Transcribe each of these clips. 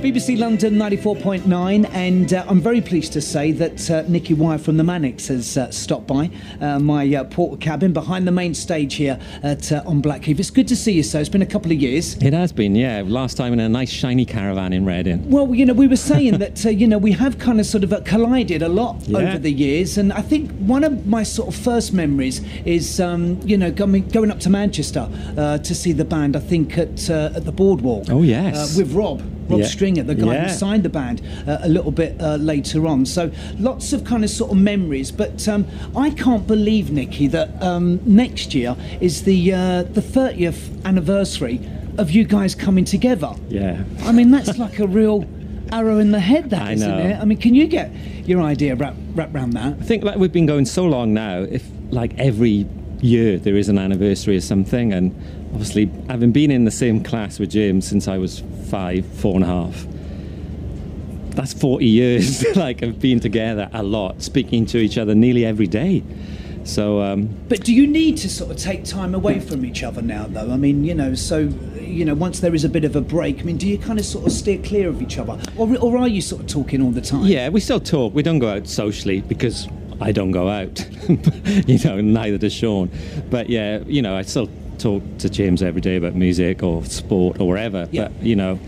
BBC London 94.9, and I'm very pleased to say that Nicky from the Manics has stopped by my porter cabin behind the main stage here on Blackheath. It's good to see you, sir. It's been a couple of years. It has been, yeah. Last time in a nice shiny caravan in Reading. Well, you know, we were saying that, you know, we have kind of sort of collided a lot over the years, and I think one of my sort of first memories is, you know, going up to Manchester to see the band, I think, at the Boardwalk. Oh, yes. With Rob Stringer, the guy who signed the band a little bit later on. So lots of kind of sort of memories. But I can't believe, Nicky, that next year is the 30th anniversary of you guys coming together. Yeah. I mean, that's like a real arrow in the head, that, isn't it? I mean, can you get your idea wrapped around that? I think like we've been going so long now, if like every year there is an anniversary or something, and obviously having been in the same class with James since I was 4.5, that's 40 years like of being together a lot, speaking to each other nearly every day. So but do you need to sort of take time away from each other now, though? I mean, you know, so, you know, once there is a bit of a break, I mean, do you kind of sort of steer clear of each other, or are you sort of talking all the time? Yeah, we still talk. We don't go out socially because I don't go out. You know, neither does Sean. But yeah, you know, I still talk to James every day about music or sport or whatever. Yeah. But, you know,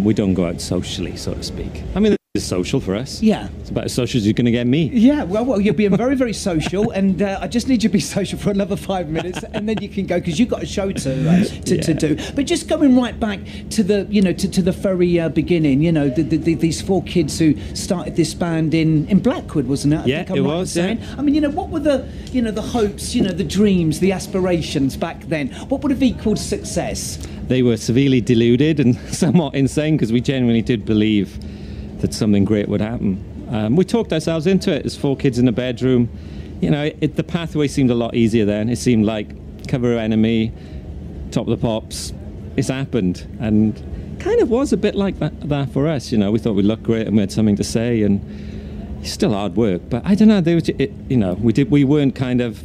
we don't go out socially, so to speak. I mean, it's social for us. Yeah. It's about as social as you're going to get me. Yeah, well, you're being very, very social, and I just need you to be social for another 5 minutes, and then you can go, because you've got a show to do. But just going right back to the, you know, to the very beginning, you know, these four kids who started this band in Blackwood, wasn't it? I think it was. Yeah. I mean, you know, what were the, you know, the hopes, you know, the dreams, the aspirations back then? What would have equaled success? They were severely deluded and somewhat insane, because we genuinely did believe that something great would happen. We talked ourselves into it as four kids in a bedroom. You know, the pathway seemed a lot easier then. It seemed like Cover Your Enemy, Top of the Pops. It's happened, and kind of was a bit like that for us. You know, we thought we looked great and we had something to say, and it's still hard work. But I don't know. You know, we weren't kind of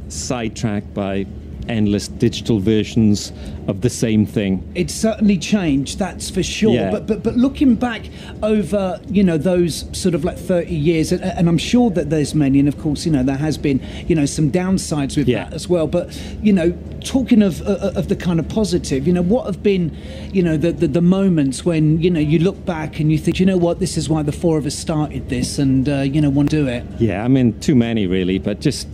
sidetracked by endless digital versions of the same thing. It's certainly changed, that's for sure. Yeah. But looking back over, you know, those sort of like 30 years, and I'm sure that there's many, and of course, you know, there has been, you know, some downsides with that as well. But, you know, talking of the kind of positive, you know, what have been, you know, the moments when, you know, you look back and you think, you know what, this is why the four of us started this, and you know, want to do it. Yeah, I mean, too many really, but just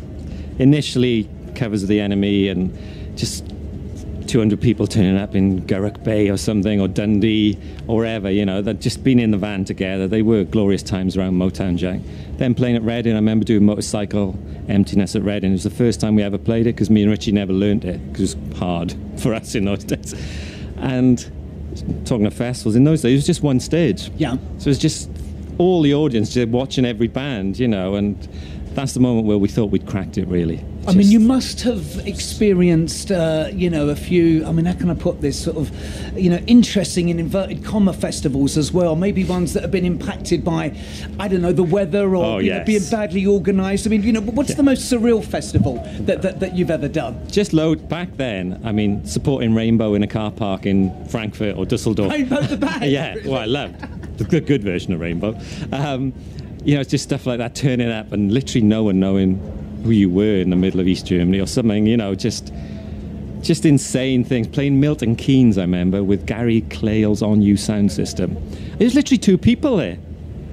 initially Covers of the Enemy, and just 200 people turning up in Gurrock Bay or something, or Dundee or wherever, you know, they'd just been in the van together. They were glorious times around Motown Jack. Then playing at Reading, I remember doing Motorcycle Emptiness at Reading. It was the first time we ever played it, because me and Richey never learnt it, because it was hard for us in those days. And talking of festivals, in those days it was just one stage. Yeah. So it was just all the audience just watching every band, you know, and that's the moment where we thought we'd cracked it, really. I mean, you must have experienced, you know, a few, I mean, how can I put this, sort of, you know, interesting in inverted comma festivals as well. Maybe ones that have been impacted by, I don't know, the weather, or you know, being badly organised. I mean, you know, what's the most surreal festival that you've ever done? Just back then, I mean, supporting Rainbow in a car park in Frankfurt or Dusseldorf. Rainbow the band? Yeah, well, I loved the good version of Rainbow. You know, it's just stuff like that, turning up and literally no one knowing who you were in the middle of East Germany or something, you know, just insane things. Playing Milton Keynes, I remember, with Gary Clale's On You sound system. There's literally two people there.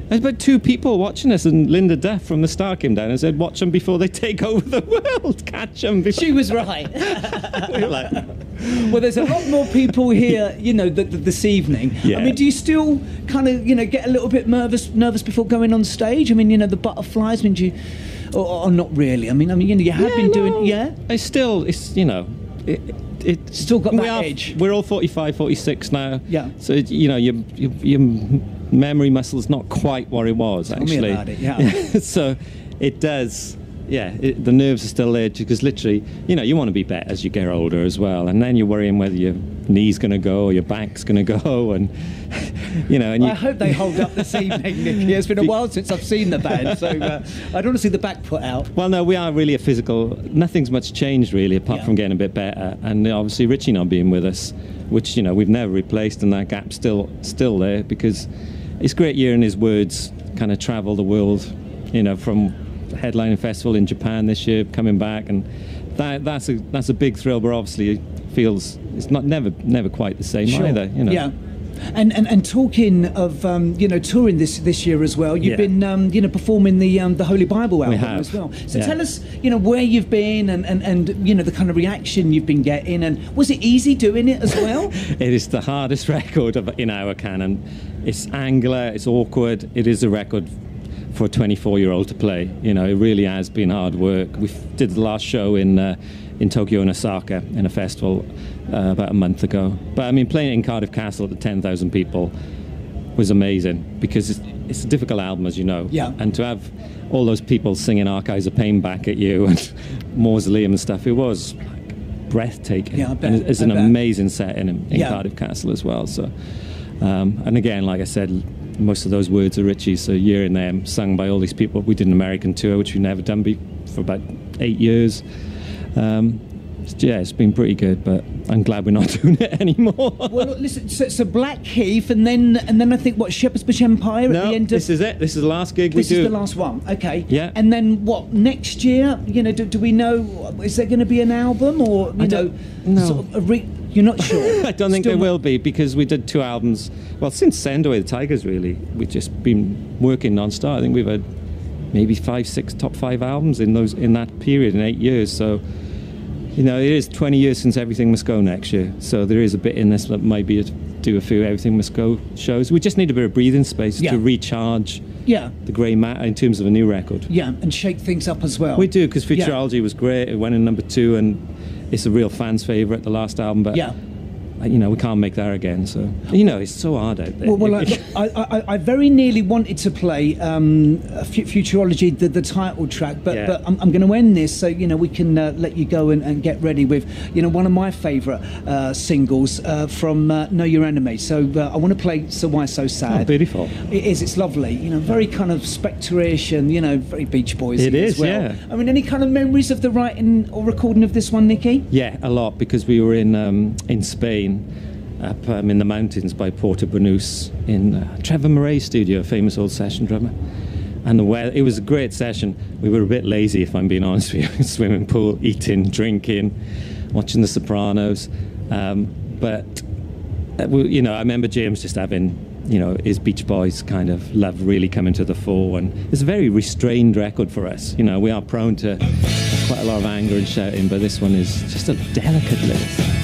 There's about two people watching us, and Linda Duff from the Star came down and said, watch them before they take over the world, catch them before... She was right. We were like... Well, there's a lot more people here, you know, this evening. Yeah. I mean, do you still kind of, you know, get a little bit nervous before going on stage? I mean, you know, the butterflies, I mean, do you... Or not really? I mean, you know, you have been doing... Yeah? It's, you know... It's still got that edge. We're all 45, 46 now. Yeah. So, you know, your memory muscle's not quite what it was, actually. Tell me about it, yeah. So it does... Yeah, the nerves are still there, because literally, you know, you want to be better as you get older as well, and then you're worrying whether your knee's going to go or your back's going to go, and you know. And I hope they hold up this evening, Nicky. It's been a while since I've seen the band, so I don't want to see the back put out. Well, no, we are really a physical. Nothing's much changed really, apart from getting a bit better, and obviously Richey not being with us. which, you know, we've never replaced, and that gap's still there, because it's great hearing his words kind of travel the world, you know, from headlining festival in Japan this year, coming back, and that's a big thrill, but obviously it feels it's never quite the same either, you know. Yeah. And talking of you know, touring this year as well, you've been you know, performing the Holy Bible album as well. So tell us, you know, where you've been and you know, the kind of reaction you've been getting, and was it easy doing it as well? It is the hardest record in our canon. It's angular, it's awkward. It is a record for a 24-year-old to play. You know, it really has been hard work. We did the last show in Tokyo and Osaka in a festival about a month ago. But I mean, playing it in Cardiff Castle to 10,000 people was amazing, because it's a difficult album, as you know. Yeah. And to have all those people singing Archives of Pain back at you and Mausoleum and stuff, it was like breathtaking. Yeah, I bet. And it's an amazing set in Cardiff Castle as well. So, and again, like I said, most of those words are Richey, so Year in Them, sung by all these people. We did an American tour, which we've never done for about 8 years. Yeah, it's been pretty good, but I'm glad we're not doing it anymore. Well, look, listen, so Blackheath, and then I think, what, Shepherd's Bush Empire at the end of... this is it. This is the last gig we do. This is the last one, okay. Yeah. And then, what, next year, you know, do we know, is there going to be an album, or, you know... No. Sort of you're not sure? I don't think there will be, because we did 2 albums, well, since Send Away the Tigers, really. We've just been working non-stop. I think we've had maybe 5, 6 top 5 albums in that period, in 8 years, so... You know, it is 20 years since Everything Must Go next year, so there is a bit in this that might be do a few Everything Must Go shows. We just need a bit of breathing space to recharge the grey matter in terms of a new record. Yeah, and shake things up as well. We do, because Futurology was great. It went in #2, and it's a real fan's favourite, the last album. But you know, we can't make that again. So, you know, it's so hard out there. Well, I very nearly wanted to play Futurology, the title track, but I'm going to end this so, you know, we can let you go and get ready with, you know, one of my favourite singles from Know Your Enemy. So I want to play So Why So Sad. Oh, beautiful. It is. It's lovely. You know, very kind of Spectre-ish and, you know, very Beach Boys as well. Yeah. I mean, any kind of memories of the writing or recording of this one, Nicky? Yeah, a lot, because we were in Spain, up in the mountains by Porto Banús, in Trevor Murray's studio, a famous old session drummer. And the weather, it was a great session. We were a bit lazy, if I'm being honest with you. Swimming pool, eating, drinking, watching The Sopranos. But you know, I remember James just having, you know, his Beach Boys kind of love really coming to the fore, and it's a very restrained record for us. You know, we are prone to quite a lot of anger and shouting, but this one is just a delicate lyric.